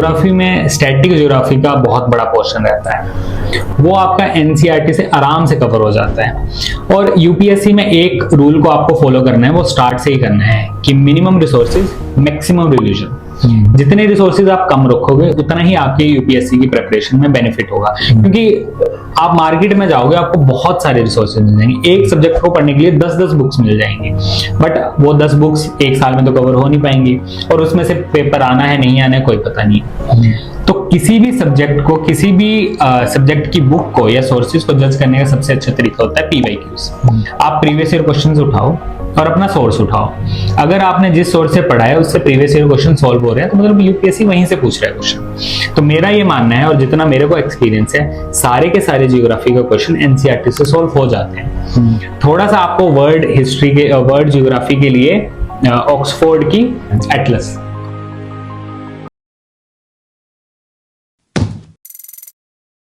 Geography में static geography का बहुत बड़ा पोर्शन रहता है, वो आपका एनसीईआरटी से आराम से कवर हो जाता है। और यूपीएससी में एक रूल को आपको फॉलो करना है, वो स्टार्ट से ही करना है कि मिनिमम रिसोर्सेज मैक्सिमम रिवीजन। जितने रिसोर्सेज आप कम रखोगे उतना ही आपकी यूपीएससी की प्रिपरेशन में बेनिफिट होगा, क्योंकि आप मार्केट में जाओगे आपको बहुत सारे रिसोर्सेज मिल जाएंगे। एक सब्जेक्ट को पढ़ने के लिए 10-10 बुक्स मिल जाएंगी, बट वो 10 बुक्स एक साल में तो कवर हो नहीं पाएंगी, और उसमें से पेपर आना है नहीं आना है कोई पता नहीं। तो किसी भी सब्जेक्ट को, किसी भी सब्जेक्ट की बुक को या सोर्सेज को जज करने का सबसे अच्छा तरीका होता है पीवाईक्यूज। आप प्रीवियस ईयर क्वेश्चंस उठाओ और अपना सोर्स उठाओ। अगर आपने जिस सोर्स से पढ़ा है उससे प्रीवियस ईयर क्वेश्चन सॉल्व हो रहे हैं तो मतलब यूपीएससी वहीं से पूछ रहा है क्वेश्चन। तो मेरा ये मानना है, और जितना मेरे को एक्सपीरियंस है, सारे के सारे जियोग्राफी का क्वेश्चन एनसीईआरटी से सॉल्व हो जाते हैं। थोड़ा सा आपको वर्ड हिस्ट्री के, वर्ड जियोग्राफी के लिए ऑक्सफोर्ड की एटलस